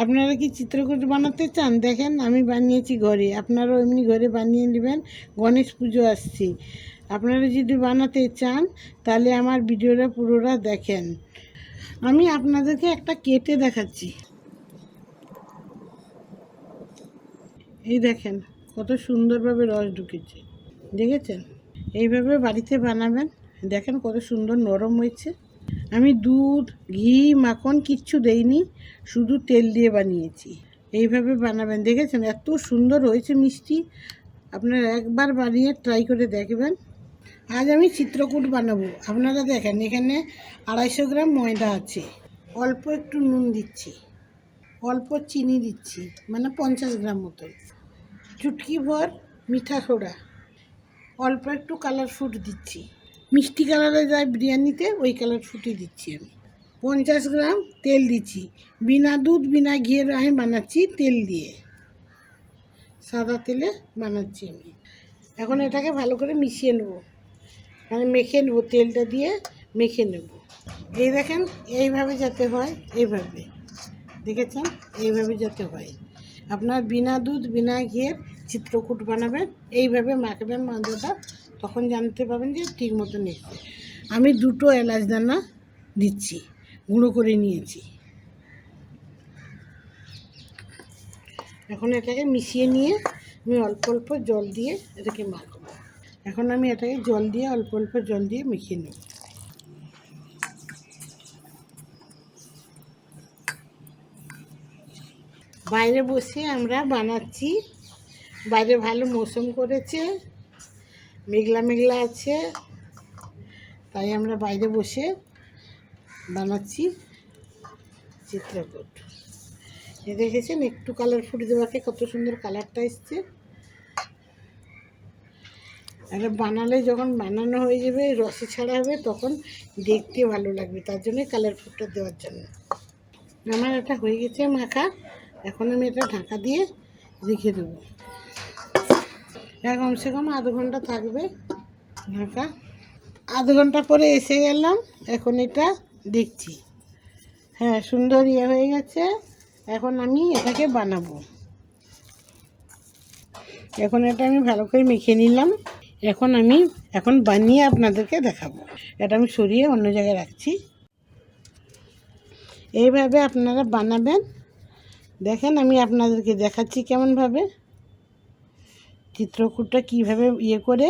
আপনারা কি চিত্রকূট বানাতে চান? দেখেন আমি বানিয়েছি ঘরে, আপনারাও এমনি ঘরে বানিয়ে নেবেন। গণেশ পুজো আসছে, আপনারা যদি বানাতে চান তাহলে আমার ভিডিওটা পুরোটা দেখেন। আমি আপনাদেরকে একটা কেটে দেখাচ্ছি। এই দেখেন কত সুন্দরভাবে রস ঢুকেছে, দেখেছেন? এইভাবে বাড়িতে বানাবেন, দেখেন কত সুন্দর নরম হয়েছে। আমি দুধ, ঘি, মাখন কিচ্ছু দেইনি, শুধু তেল দিয়ে বানিয়েছি। এইভাবে বানাবেন, দেখেছেন এত সুন্দর হয়েছে মিষ্টি। আপনারা একবার বানিয়ে ট্রাই করে দেখবেন। আজ আমি চিত্রকূট বানাবো। আপনারা দেখেন এখানে 250 গ্রাম ময়দা আছে, অল্প একটু নুন দিচ্ছি, অল্প চিনি দিচ্ছি, মানে 50 গ্রাম মতো, চুটকি ভর মিঠা সোডা, অল্প একটু কালার ফুড দিচ্ছি। মিষ্টি কালারে যায় বিরিয়ানিতে, ওই কালার ফুটই দিচ্ছি আমি। 50 গ্রাম তেল দিচ্ছি, বিনা দুধ বিনা ঘিয়ের আমি বানাচ্ছি, তেল দিয়ে, সাদা তেলে বানাচ্ছি আমি। এখন এটাকে ভালো করে মিশিয়ে নেব, মানে মেখে নেব, তেলটা দিয়ে মেখে নেব। এই দেখেন এইভাবে যাতে হয়, এইভাবে দেখেছেন, এইভাবে যাতে হয়। আপনার বিনা দুধ বিনা ঘিয়ের চিত্রকূট বানাবেন, এইভাবে মাখবেন ময়দাটা, তখন জানতে পারবেন যে ঠিক মতো নিচ্ছে। আমি 2টো এলাচ দানা দিচ্ছি, গুঁড়ো করে নিয়েছি। এখন এটাকে মিশিয়ে নিয়ে আমি অল্প অল্প জল দিয়ে এটাকে মাখবো। এখন আমি এটাকে জল দিয়ে অল্প অল্প জল দিয়ে মিশিয়ে নেব। বাইরে বসে আমরা বানাচ্ছি, বাইরে ভালো মৌসুম করেছে, মেঘলা মেঘলা আছে, তাই আমরা বাইরে বসে বানাচ্ছি চিত্রকূট। এ দেখেছেন একটু কালার ফুট দেওয়াকে কত সুন্দর কালারটা এসছে। এটা বানালে যখন বানানো হয়ে যাবে, রসে ছাড়া হবে, তখন দেখতে ভালো লাগবে, তার জন্য কালার ফুটটা দেওয়ার জন্য। আমার এটা হয়ে গেছে মাখা, এখন আমি এটা ঢাকা দিয়ে রেখে দেবো। কমসে কম আধ ঘন্টা থাকবে ঢাকা। আধ ঘন্টা পরে এসে গেলাম, এখন এটা দেখছি, হ্যাঁ সুন্দর হয়ে গেছে। এখন আমি এটাকে বানাবো। এখন এটা আমি ভালো করে মেখে নিলাম, এখন বানিয়ে আপনাদেরকে দেখাবো। এটা আমি সরিয়ে অন্য জায়গায় রাখছি। এইভাবে আপনারা বানাবেন, দেখেন আমি আপনাদেরকে দেখাচ্ছি কেমনভাবে চিত্রকূটটা কীভাবে করে।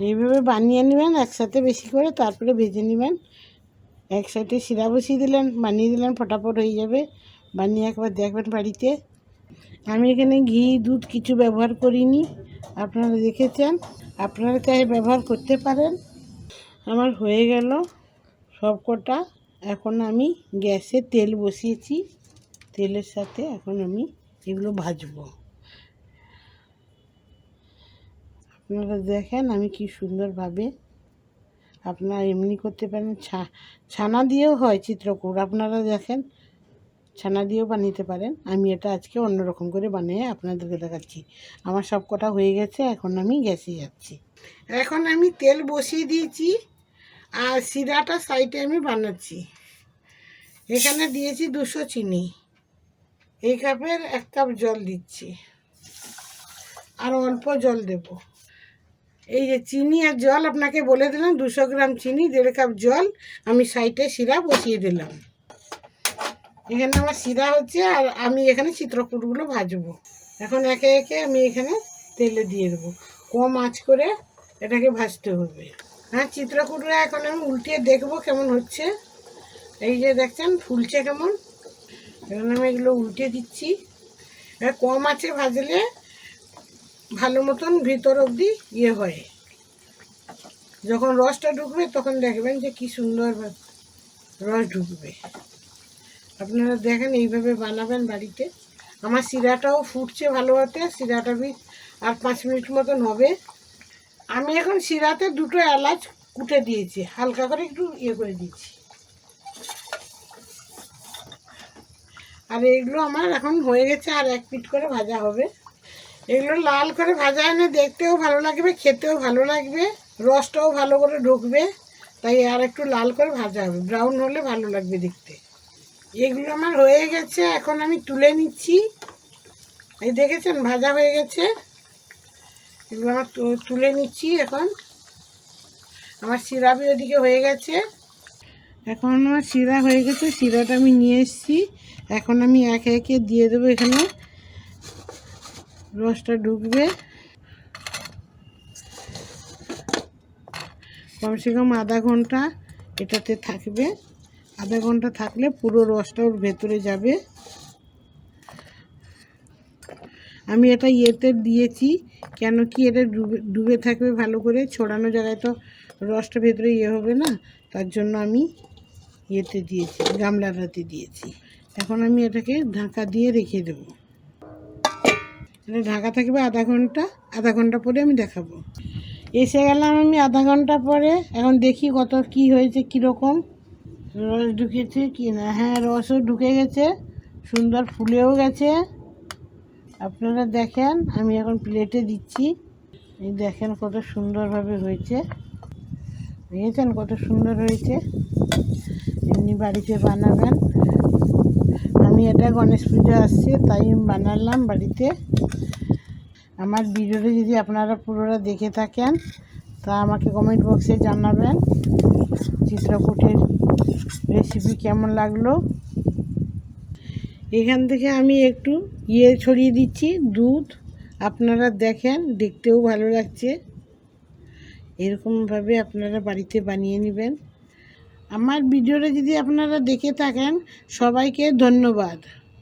এইভাবে বানিয়ে নেবেন একসাথে বেশি করে, তারপরে ভেজে নেবেন। এক সাইডে শিরা বসিয়ে দিলেন, বানিয়ে দিলেন, ফটাফট হয়ে যাবে। বানিয়ে একবার দেখবেন বাড়িতে। আমি এখানে ঘি দুধ কিছু ব্যবহার করিনি, আপনারা দেখেছেন, আপনারা চাই ব্যবহার করতে পারেন। আমার হয়ে গেল সব কটা। এখন আমি গ্যাসে তেল বসিয়েছি, তেলের সাথে এখন আমি এগুলো ভাজবো। আপনারা দেখেন আমি কি সুন্দরভাবে, আপনারা এমনি করতে পারেন, ছানা দিয়েও হয় চিত্রকূট, আপনারা দেখেন ছানা দিয়েও বানাতে পারেন। আমি এটা আজকে অন্যরকম করে বানিয়ে আপনাদেরকে দেখাচ্ছি। আমার সব কটা হয়ে গেছে, এখন আমি গ্যাসে যাচ্ছি। এখন আমি তেল বসিয়ে দিয়েছি, আর শিরাটা সাইডে আমি বানাচ্ছি। এখানে দিয়েছি 200 চিনি, এই কাপের 1 কাপ জল দিচ্ছি, আর অল্প জল দেব। এই যে চিনি আর জল আপনাকে বলে দিলাম, 200 গ্রাম চিনি, 1.5 কাপ জল। আমি সাইডে শিরা বসিয়ে দিলাম। এখানে আমার শিরা হচ্ছে, আর আমি এখানে চিত্রকূটগুলো ভাজবো। এখন একে একে আমি এখানে তেলে দিয়ে দেবো, কম আঁচ করে এটাকে ভাজতে হবে। হ্যাঁ, চিত্রকূটটা এখন আমি উল্টিয়ে দেখবো কেমন হচ্ছে। এই যে দেখছেন ফুলছে কেমন। এখন আমি এগুলো উল্টে দিচ্ছি। কম আঁচে ভাজলে ভালো মতন ভিতর অবধি হয়। যখন রসটা ঢুকবে তখন দেখবেন যে কি সুন্দর রস ঢুকবে। আপনারা দেখেন এইভাবে বানাবেন বাড়িতে। আমার শিরাটাও ফুটছে ভালো হতে, শিরাটা আর 5 মিনিট মতন হবে। আমি এখন শিরাতে 2টো এলাচ কুটে দিয়েছি, হালকা করে একটু করে দিচ্ছি। আর এগুলো আমার এখন হয়ে গেছে, আর 1 পিঠ করে ভাজা হবে। এগুলো লাল করে ভাজা এনে দেখতেও ভালো লাগবে, খেতেও ভালো লাগবে, রসটাও ভালো করে ঢুকবে, তাই আর একটু লাল করে ভাজা হবে, ব্রাউন হলে ভালো লাগবে দেখতে। এগুলো আমার হয়ে গেছে, এখন আমি তুলে নিচ্ছি। এই দেখেছেন ভাজা হয়ে গেছে, এগুলো আমার তুলে নিচ্ছি। এখন আমার সিরাপি ওদিকে হয়ে গেছে, এখন আমার শিরা হয়ে গেছে, শিরাটা আমি নিয়ে এসেছি। এখন আমি একে একে দিয়ে দেবো, এখানে রসটা ঢুকবে। কমসে কম আধা ঘন্টা এটাতে থাকবে, আধা ঘন্টা থাকলে পুরো রসটা ওর ভেতরে যাবে। আমি এটা ইয়েতে দিয়েছি, কেন কি এটা ডুবে থাকবে ভালো করে, ছড়ানো জায়গায় তো রসটা ভেতরে ইয়ে হবে না, তার জন্য আমি ইয়েতে দিয়েছি, গামলাটাতে দিয়েছি। এখন আমি এটাকে ঢাকা দিয়ে রেখে দেবো, এটা ঢাকা থাকবে আধা ঘন্টা পরে আমি দেখাবো। এসে গেলাম আমি আধা ঘন্টা পরে, এখন দেখি কত কি হয়েছে, কীরকম রস ঢুকেছে কি না। হ্যাঁ, রসও ঢুকে গেছে, সুন্দর ফুলেও গেছে। আপনারা দেখেন, আমি এখন প্লেটে দিচ্ছি। এই দেখেন কত সুন্দরভাবে হয়েছে, দেখেছেন কত সুন্দর হয়েছে। এমনি বাড়িতে বানাবেন। আমি এটা গণেশ পুজো আসছে তাই বানালাম বাড়িতে। আমার ভিডিওটা যদি আপনারা পুরোটা দেখে থাকেন তা আমাকে কমেন্ট বক্সে জানাবেন চিত্রকূটের রেসিপি কেমন লাগলো। এখান থেকে আমি একটু ছড়িয়ে দিচ্ছি দুধ, আপনারা দেখেন দেখতেও ভালো লাগছে। এরকমভাবে আপনারা বাড়িতে বানিয়ে নেবেন। আমার ভিডিওটা যদি আপনারা দেখে থাকেন, সবাইকে ধন্যবাদ।